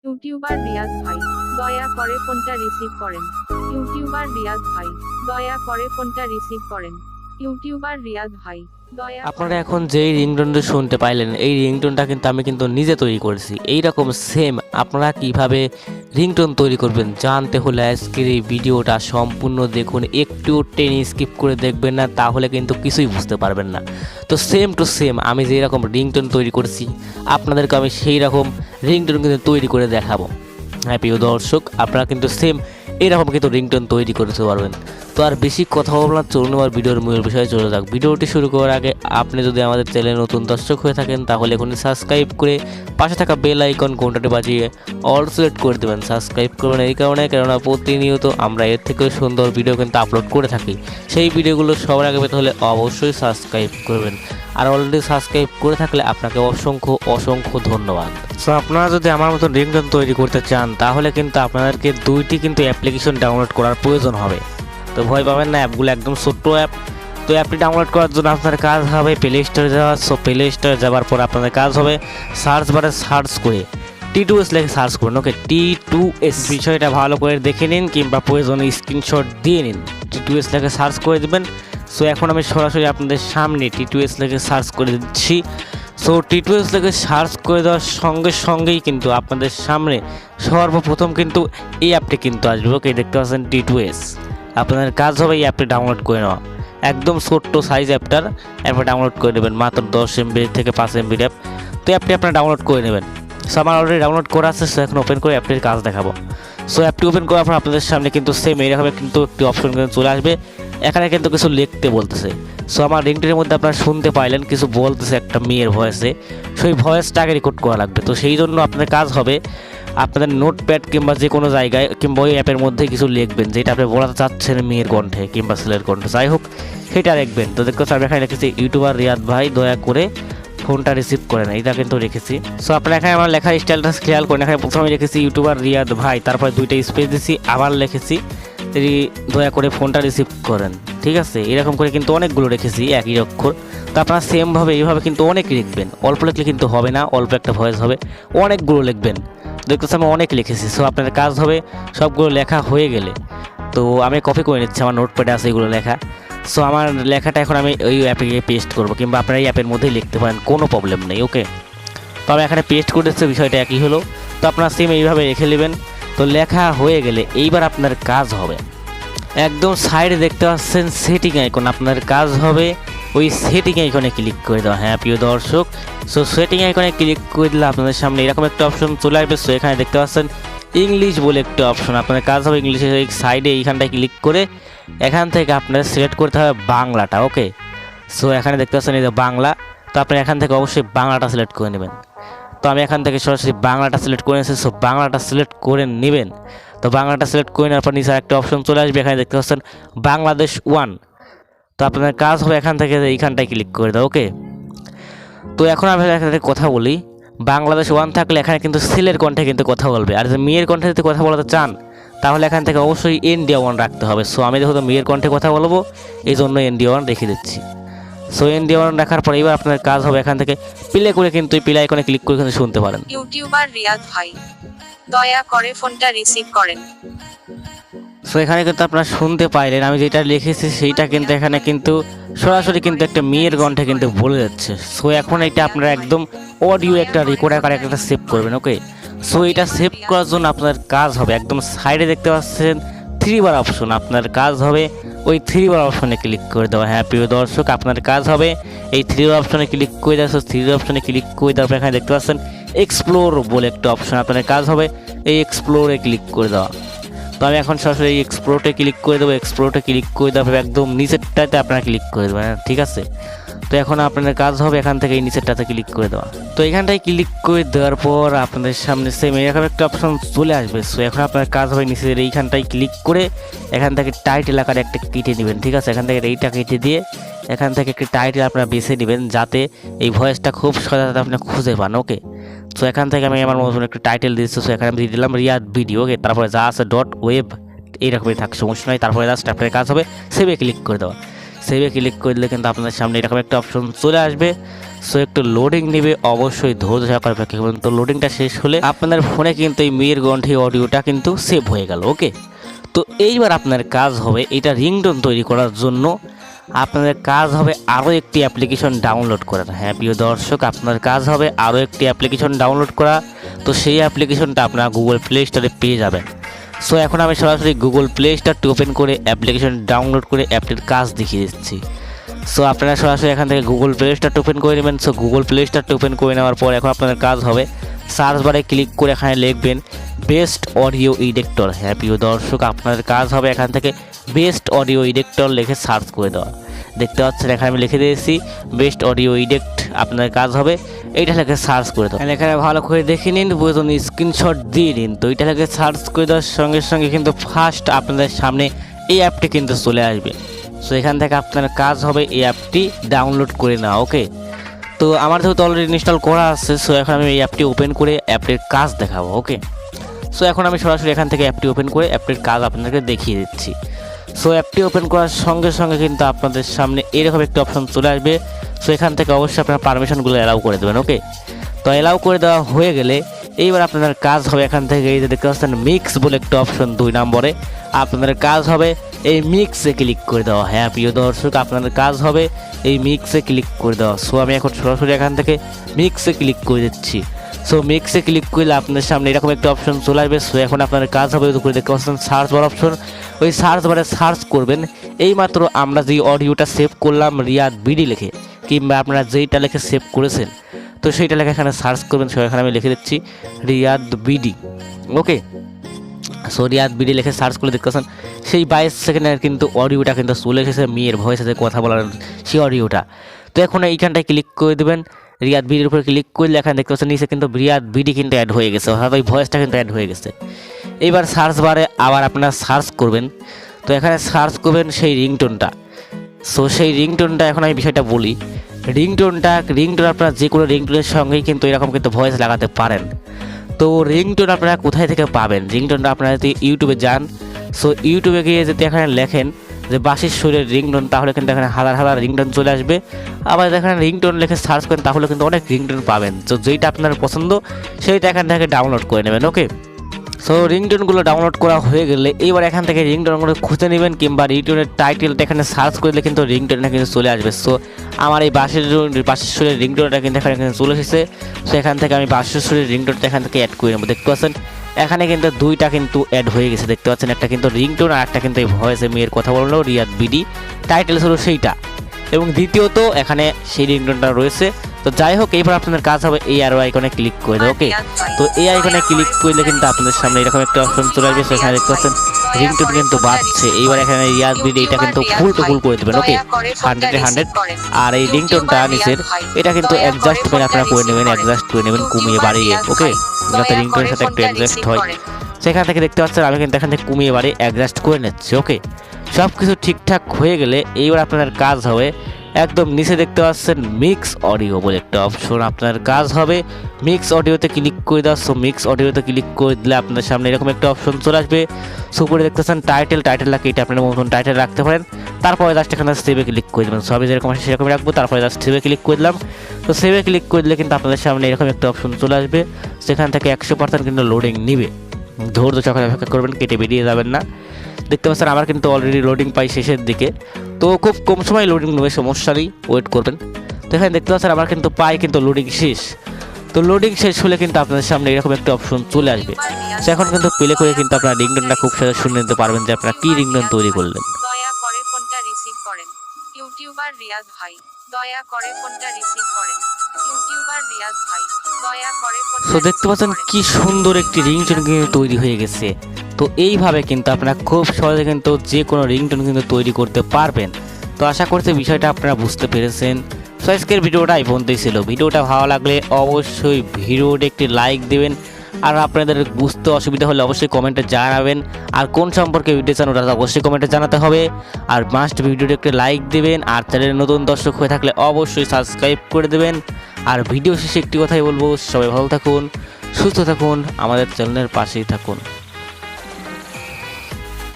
YouTuber Riyad ভাই দয়া করে ফোনটা রিসিভ করেন। ইউটিউবার রিয়াদ ভাই দয়া করে ফোনটা রিসিভ করেন। ইউটিউবার রিয়াদ ভাই দয়া আপনারা এখন যেই রিংটোনটা শুনতে পাইলেন, এই রিংটোনটা কিন্তু আমি নিজে তৈরি করেছি। এইরকম সেম আপনারা কিভাবে রিংটোন তৈরি করবেন জানতে হলে আজকের এই ভিডিওটা সম্পূর্ণ দেখুন, একটু টেনে স্কিপ করে দেখবেন না, তাহলে কিন্তু কিছুই বুঝতে পারবেন না। তো সেম টু সেম আমি যেই রকম রিংটোন তৈরি করেছি আপনাদেরকে আমি সেই রকম রিংটোন কিন্তু তৈরি করে দেখাবো। হ্যাঁ প্রিয় দর্শক, আপনারা কিন্তু সেম এরকম কিন্তু রিংটোন তৈরি করতে পারবেন। তো আর বেশি কথা বলবো না, চলুন আমার ভিডিওর মূল বিষয়ে চলে যাক। ভিডিওটি শুরু করার আগে আপনি যদি আমাদের চ্যানেলে নতুন দর্শক হয়ে থাকেন তাহলে এখনই সাবস্ক্রাইব করে পাশে থাকা বেল আইকন ঘন্টাটি বাজিয়ে অল সিলেক্ট করে দেবেন। সাবস্ক্রাইব করবেন এই কারণে, কেননা প্রতিনিয়ত আমরা এর থেকেও সুন্দর ভিডিও কিন্তু আপলোড করে থাকি। সেই ভিডিওগুলো সবার আগে পেতে হলে অবশ্যই সাবস্ক্রাইব করবেন। আর অলরেডি সাবস্ক্রাইব করে থাকলে আপনাকে অসংখ্য অসংখ্য ধন্যবাদ। সো আপনারা যদি আমার মতো রিংটোন তৈরি করতে চান তাহলে কিন্তু আপনাদেরকে দুইটি কিন্তু অ্যাপ্লিকেশন ডাউনলোড করার প্রয়োজন হবে। তো ভয় পাবেন না, অ্যাপগুলো একদম ছোট্ট অ্যাপ। তো অ্যাপটি ডাউনলোড করার জন্য আপনার কাজ হবে প্লে স্টোরে যাওয়া। সো প্লে স্টোরে যাওয়ার পর আপনাদের কাজ হবে সার্চ বারে সার্চ করে T2S লিখে সার্চ করুন। ওকে, T2S বিষয়টা ভালো করে দেখে নিন কিংবা প্রয়োজনে স্ক্রিনশট দিয়ে নিন। T2S লিখে সার্চ করে দেবেন। সো এখন আমি সরাসরি আপনাদের সামনে T2S লিখে সার্চ করে দিচ্ছি। সো T2S লিখে সার্চ করে দেওয়ার সঙ্গে সঙ্গেই কিন্তু আপনাদের সামনে সর্বপ্রথম কিন্তু এই অ্যাপটি কিন্তু আসবে। ওকে, দেখতে পাচ্ছেন T2S। আপনাদের কাজ হবে এই অ্যাপটি ডাউনলোড করে নেওয়া। একদম ছোট্ট সাইজ অ্যাপটার অ্যাপটা ডাউনলোড করে নেবেন, মাত্র 10 MB থেকে 5 MB অ্যাপ। তো অ্যাপটি আপনারা ডাউনলোড করে নেবেন। সো আমার অলরেডি ডাউনলোড করা আছে। সো এখন ওপেন করে অ্যাপটির কাজ দেখাবো। সো অ্যাপটি ওপেন করার পর আপনাদের সামনে কিন্তু সেম এইরকম কিন্তু একটি অপশন কিন্তু চলে আসবে। এখানে কিন্তু কিছু লিখতে বলতেছে। সো আমার রিংটোনের মধ্যে আপনারা শুনতে পাইলেন কিছু বলতেছে একটা মেয়ের ভয়েসে। সেই ভয়েসটা আগে রেকর্ড করা লাগবে। তো সেই জন্য আপনাদের কাজ হবে আপনাদের নোটপ্যাড কিংবা যে কোনো জায়গায় কিংবা ওই অ্যাপের মধ্যে কিছু লিখবেন যেটা আপনি বলাতে চাচ্ছেন মেয়ের কণ্ঠে কিংবা ছেলের কণ্ঠে, যাই হোক সেটা লিখবেন। তো দেখতে আমি এখানে লিখেছি ইউটিউবার রিয়াদ ভাই দয়া করে ফোনটা রিসিভ করে না, এটা কিন্তু রেখেছি। সো আপনারা এখানে আমার লেখার স্টাইলটা খেয়াল করেন। এখানে প্রথমে লিখেছি ইউটিউবার রিয়াদ ভাই, তারপরে দুইটা স্পেস দিয়েছি, আবার লিখেছি দয়া করে ফোনটা রিসিভ করেন। ঠিক আছে, এরকম করে কিন্তু অনেকগুলো রেখেছি একই অক্ষর। তো আপনারা সেমভাবে এইভাবে কিন্তু অনেক লিখবেন, অল্প লিখলে কিন্তু হবে না, অল্প একটা ভয়েস হবে, অনেকগুলো লিখবেন। দেখতেছি আমি অনেক লিখেছি। সো আপনাদের কাজ হবে সবগুলো লেখা হয়ে গেলে, তো আমি কপি করে নিচ্ছি, আমার নোটপ্যাডে আছে এগুলো লেখা। সো আমার লেখাটা এখন আমি ওই অ্যাপে গিয়ে পেস্ট করবো, কিংবা আপনারা এই অ্যাপের মধ্যেই লিখতে পারেন, কোনো প্রবলেম নেই। ওকে, তো আমি এখানে পেস্ট করে দিচ্ছি, বিষয়টা একই হলো। তো আপনারা সেম এইভাবে রেখে নেবেন। তো লেখা হয়ে গেলে এইবার আপনার কাজ হবে একদম সাইডে দেখতে পাচ্ছেন সেটিং আইকন, আপনার কাজ হবে ওই সেটিং আইকনে ক্লিক করে দেওয়া। হ্যাঁ প্রিয় দর্শক, সো সেটিং আইকনে ক্লিক করে দিলে আপনাদের সামনে এরকম একটা অপশন চলে আসবে। সো এখানে দেখতে পাচ্ছেন ইংলিশ বলে একটা অপশন, আপনার কাজ হবে ইংলিশের এই সাইডে এইখানটায় ক্লিক করে এখান থেকে আপনার সিলেক্ট করতে হবে বাংলাটা। ওকে, সো এখানে দেখতে পাচ্ছেন এই যে বাংলা। তো আপনি এখান থেকে অবশ্যই বাংলাটা সিলেক্ট করে নেবেন। তো আমি এখান থেকে সরাসরি বাংলাটা সিলেক্ট করে নিয়েছি। সো বাংলাটা সিলেক্ট করে নেবেন। তো বাংলাটা সিলেক্ট করে নেওয়ার পর নিচে একটা অপশন চলে আসবে, এখানে দেখতে পাচ্ছেন বাংলাদেশ 1। তো আপনাদের কাজ হবে এখান থেকে এইখানটায় ক্লিক করে দাও। ওকে, তো এখন আমি এখান থেকে কথা বলি। বাংলাদেশ 1 থাকলে এখানে কিন্তু ছেলের কণ্ঠে কিন্তু কথা বলবে, আর যদি মেয়ের কণ্ঠে যদি কথা বলাতে চান তাহলে এখান থেকে অবশ্যই ইন্ডিয়া 1 রাখতে হবে। সো আমি যেহেতু মেয়ের কণ্ঠে কথা বলবো এই জন্য ইন্ডিয়া 1 রেখে দিচ্ছি। সো ইন্ডিয়া 1 রাখার পর এবার আপনার কাজ হবে এখান থেকে প্লে করে কিন্তু এই প্লে আইকনে ক্লিক করে কিন্তু শুনতে পারেন। ইউটিউবার রিয়াদ ভাই দয়া করে ফোনটা রিসিভ করেন। সো এখানে কিন্তু আপনারা শুনতে পাইলেন আমি যেটা লিখেছি সেইটা কিন্তু এখানে কিন্তু সরাসরি কিন্তু একটা মেয়ের কণ্ঠে কিন্তু বলে যাচ্ছে। সো এখন এটা আপনারা একদম অডিও একটা রেকর্ড আকারে একটা সেভ করবেন। ওকে, সো এটা সেভ করার জন্য আপনার কাজ হবে একদম সাইডে দেখতে পাচ্ছেন 3 বার অপশন, আপনার কাজ হবে ওই 3 বার অপশনে ক্লিক করে দেওয়া। হ্যাঁ প্রিয় দর্শক, আপনার কাজ হবে এই 3 বার অপশনে ক্লিক করে দেওয়া। সো 3 অপশনে ক্লিক করে দেওয়ার পর এখানে দেখতে পাচ্ছেন এক্সপ্লোর বলে একটা অপশন, আপনার কাজ হবে এই এক্সপ্লোরে ক্লিক করে দেওয়া। তো আমি এখন সরাসরি এক্সপ্লোরে ক্লিক করে দেবো। এক্সপ্লোরে ক্লিক করে দেওয়ার একদম নিচেরটাতে আপনারা ক্লিক করে দেবেন। ঠিক আছে, তো এখন আপনাদের কাজ হবে এখান থেকে এই নিচেরটাতে ক্লিক করে দেওয়া। তো এখানটায় ক্লিক করে দেওয়ার পর আপনাদের সামনে সেম এরকম একটা অপশন চলে আসবে। সো এখন আপনার কাজ হবে নিচের এইখানটায় ক্লিক করে এখান থেকে টাইটেল আকারে একটা কেটে নেবেন। ঠিক আছে, এখান থেকে এইটা কেটে দিয়ে এখান থেকে একটি টাইটেল আপনারা বেছে নেবেন যাতে এই ভয়েসটা খুব সহজে আপনি খুঁজে পান। ওকে, সো এখান থেকে আমি আমার মতন একটা টাইটেল দিচ্ছি। সো এখানে আমি দিয়ে দিলাম রিয়াদ ভিডিও। ওকে, তারপরে যা আছে .web এইরকমই থাকে, সমস্যা নয়। তারপরে জাস্ট আপনার কাজ হবে সেভে ক্লিক করে দেওয়া। সেভে ক্লিক করে দিলে কিন্তু আপনাদের সামনে এরকম একটা অপশন চলে আসবে। সো একটু লোডিং নেবে, অবশ্যই ধৈর্য সহকারে অপেক্ষা করুন। তো লোডিংটা শেষ হলে আপনাদের ফোনে কিন্তু এই মেয়ের কণ্ঠে অডিওটা কিন্তু সেভ হয়ে গেল। ওকে, তো এইবার আপনার কাজ হবে এটা রিংটোন তৈরি করার জন্য আপনাদের কাজ হবে আরও একটি অ্যাপ্লিকেশন ডাউনলোড করা। হ্যাঁ প্রিয় দর্শক, আপনার কাজ হবে আরও একটি অ্যাপ্লিকেশন ডাউনলোড করা। তো সেই অ্যাপ্লিকেশনটা আপনারা গুগল প্লে স্টোরে পেয়ে যাবেন। সো এখন আমি সরাসরি গুগল প্লে স্টোরটি ওপেন করে অ্যাপ্লিকেশন ডাউনলোড করে অ্যাপটির কাজ দেখিয়ে দিচ্ছি। সো আপনারা সরাসরি এখান থেকে গুগল প্লে স্টোরটি ওপেন করে নেবেন। সো গুগল প্লে স্টোরটি ওপেন করে নেওয়ার পর এখন আপনাদের কাজ হবে সার্চ বারে ক্লিক করে এখানে লিখবেন বেস্ট অডিও ইডেক্টর। হ্যাঁ প্রিয় দর্শক, আপনাদের কাজ হবে এখান থেকে বেস্ট অডিও ইডেক্টর লিখে সার্চ করে দেওয়া। দেখতে পাচ্ছেন এখানে আমি লিখে দিয়েছি বেস্ট অডিও ইডেক্ট। আপনার কাজ হবে এইটা লিখে সার্চ করে দেওয়া। এখানে ভালো করে দেখে নিন, প্রয়োজন স্ক্রিনশট দিয়ে নিন। তো এইটা লিখে সার্চ করে দেওয়ার সঙ্গে সঙ্গে কিন্তু ফার্স্ট আপনাদের সামনে এই অ্যাপটি কিন্তু চলে আসবে। সো এখান থেকে আপনার কাজ হবে এই অ্যাপটি ডাউনলোড করে নেওয়া। ওকে, তো আমার যেহেতু অলরেডি ইনস্টল করা আছে, সো এখন আমি এই অ্যাপটি ওপেন করে অ্যাপটির কাজ দেখাবো। ওকে, সো এখন আমি সরাসরি এখান থেকে অ্যাপটি ওপেন করে অ্যাপটির কাজ আপনাদেরকে দেখিয়ে দিচ্ছি। সো অ্যাপটি ওপেন করার সঙ্গে সঙ্গে কিন্তু আপনাদের সামনে এরকম একটি অপশন চলে আসবে। সো এখান থেকে অবশ্যই আপনার পারমিশনগুলো অ্যালাউ করে দেবেন। ওকে, তো অ্যালাউ করে দেওয়া হয়ে গেলে এইবার আপনাদের কাজ হবে এখান থেকে এই যে দেখতে পাচ্ছেন মিক্স বলে একটা অপশন 2 নম্বরে, আপনাদের কাজ হবে এই মিক্সে ক্লিক করে দেওয়া। হ্যাঁ প্রিয় দর্শক, আপনাদের কাজ হবে এই মিক্সে ক্লিক করে দেওয়া। সো আমি এখন সরাসরি এখান থেকে মিক্সে ক্লিক করে দিচ্ছি। সো মিক্সে ক্লিক করলে আপনাদের সামনে এরকম একটা অপশন চলে আসবে। সো এখন আপনাদের কাজ হবে উপরে দেখতে পাচ্ছেন সার্চ বার অপশন, ওই সার্চ বারে সার্চ করবেন এইমাত্র আমরা যে অডিওটা সেভ করলাম রিয়াদ বিডি লিখে, কিংবা আপনারা যেইটা লিখে সেভ করেছেন তো সেইটা লেখা এখানে সার্চ করবেন। সো এখানে আমি লিখে দিচ্ছি রিয়াদ বিডি। ওকে, সো রিয়াদ বিডি লিখে সার্চ করে দেখতে পাচ্ছেন সেই 22 সেকেন্ডের কিন্তু অডিওটা কিন্তু চলে এসেছে, মেয়ের ভয়েসে যে কথা বলার সেই অডিওটা। তো এখন এইখানটায় ক্লিক করে দেবেন, রিয়াদ বিডির উপরে ক্লিক করলে এখানে দেখতে পাচ্ছেন নিচে কিন্তু রিয়াদ বিডি কিন্তু অ্যাড হয়ে গেছে, অর্থাৎ ওই ভয়েসটা কিন্তু অ্যাড হয়ে গেছে। এইবার সার্চ বারে আবার আপনারা সার্চ করবেন, তো এখানে সার্চ করবেন সেই রিংটোনটা। সো সেই রিংটোনটা এখন আমি বিষয়টা বলি, রিংটোন আপনারা যে কোনো রিংটোনের সঙ্গেই কিন্তু এরকম কিন্তু ভয়েস লাগাতে পারেন। তো রিংটোন আপনারা কোথায় থেকে পাবেন? রিংটোনটা আপনারা যদি ইউটিউবে যান, সো ইউটিউবে গিয়ে যদি এখানে লেখেন যে বাঁশির সুরের রিংটোন, তাহলে কিন্তু এখানে হাজার হাজার রিংটোন চলে আসবে। আবার এখানে রিংটোন লিখে সার্চ করেন তাহলে কিন্তু অনেক রিংটোন পাবেন। তো যেইটা আপনার পছন্দ সেইটা এখান থেকে ডাউনলোড করে নেবেন। ওকে, সো রিংটোনগুলো ডাউনলোড করা হয়ে গেলে এইবার এখান থেকে রিংটোনগুলো খুঁজে নেবেন, কিংবা রিংটোনের টাইটেলটা এখানে সার্চ করলে কিন্তু রিংটোনটা কিন্তু চলে আসবে। সো আমার এই বাঁশির সুরের রিংটোনটা কিন্তু এখানে চলে এসেছে। সো এখান থেকে আমি বাঁশির সুরের রিংটোনটা এখান থেকে অ্যাড করে নেবো। দেখতে পাচ্ছেন এখানে কিন্তু দুইটা কিন্তু অ্যাড হয়ে গেছে। দেখতে পাচ্ছেন একটা কিন্তু রিংটোন আর একটা কিন্তু এই ভয়েসে মেয়ের কথা বললো রিয়াদ বিডি, টাইটেল ছিল সেইটা, এবং দ্বিতীয়ত এখানে সেই রিংটোনটা রয়েছে। তো যাই হোক, এইবার আপনাদের কাজ হবে এই আরো আইকনে ক্লিক করে দেবো। ওকে, তো এই আইকনে ক্লিক করলে কিন্তু আপনাদের সামনে এরকম একটা অপশন চলে আসবে। সেখানে দেখতে পাচ্ছেন রিংটোন কিন্তু বাজছে। এইবার এখানে রিয়াদ বিডি এটা কিন্তু ফুল টু ফুল করে দেবেন। ওকে, 100-এ 100। আর এই রিংটোনটা নিচের এটা কিন্তু অ্যাডজাস্ট করে আপনারা করে নেবেন, অ্যাডজাস্ট করে নেবেন কমিয়ে বাড়িয়ে। ওকে, যাতে রিংটোনের সাথে একটু অ্যাডজাস্ট হয়। সেখান থেকে দেখতে পাচ্ছেন আমি কিন্তু এখান থেকে কমিয়ে বাড়িয়ে অ্যাডজাস্ট করে নিচ্ছি। ওকে, সব কিছু ঠিকঠাক হয়ে গেলে এইবার আপনাদের কাজ হবে একদম নিচে দেখতে পাচ্ছেন মিক্স অডিও বলে একটা অপশন, আপনার কাজ হবে মিক্স অডিওতে ক্লিক করে দেওয়া। সো মিক্স অডিওতে ক্লিক করে দিলে আপনাদের সামনে এরকম একটা অপশন চলে আসবে। সো উপরে দেখতে পাচ্ছেন টাইটেলটাকে এটা আপনার মতন টাইটেল রাখতে পারেন। তারপরে জাস্ট এখানে সেভে ক্লিক করে দেবেন। সবই যেরকম আছে সেরকমই রাখবো। তারপরে জাস্ট সেভে ক্লিক করে দিলাম। তো সেভে ক্লিক করে দিলে কিন্তু আপনাদের সামনে এরকম একটা অপশন চলে আসবে। সেখান থেকে 100% কিন্তু লোডিং নিবে, ধৈর্য সহকারে অপেক্ষা করবেন, কেটে বেরিয়ে যাবেন না। দেখতে পাচ্ছেন আমার কিন্তু অলরেডি লোডিং পাই শেষের দিকে, তো খুব কম সময় লোডিং নেবে, সমস্যা নেই, ওয়েট করবেন। তো এখানে দেখতে পাচ্ছেন আমার কিন্তু পাই কিন্তু লোডিং শেষ। তো লোডিং শেষ হলে কিন্তু আপনাদের সামনে এরকম একটা অপশন চলে আসবে। সো এখন কিন্তু প্লে করে কিন্তু আপনারা রিংটোনটা খুব সহজে শুনে নিতে পারবেন যে আপনারা কি রিংটোন তৈরি করলেন। দয়া করে ফোনটা রিসিভ করেন ইউটিউবার রিয়াদ ভাই, দয়া করে ফোনটা রিসিভ করেন ইউটিউবার রিয়াদ ভাই, দয়া করে ফোনটা। সো দেখতে পাচ্ছেন কি সুন্দর একটি রিংটোন কিন্তু তৈরি হয়ে গেছে। তো এইভাবে কিন্তু আপনারা খুব সহজে কিন্তু যে কোনো রিংটোন কিন্তু তৈরি করতে পারবেন। তো আশা করছি বিষয়টা আপনারা বুঝতে পেরেছেন। সো আজকের ভিডিওটা এই পর্যন্তই ছিল। ভিডিওটা ভালো লাগলে অবশ্যই ভিডিওটা একটি লাইক দেবেন, আর আপনাদের বুঝতে অসুবিধা হলে অবশ্যই কমেন্টে জানাবেন। আর কোন সম্পর্কে ভিডিও চান ওটা অবশ্যই কমেন্টে জানাতে হবে। আর মাস্ট ভিডিওটা একটি লাইক দেবেন, আর চ্যানেলে নতুন দর্শক হয়ে থাকলে অবশ্যই সাবস্ক্রাইব করে দেবেন। আর ভিডিও শেষে একটি কথাই বলবো, সবাই ভালো থাকুন, সুস্থ থাকুন, আমাদের চ্যানেলের পাশেই থাকুন।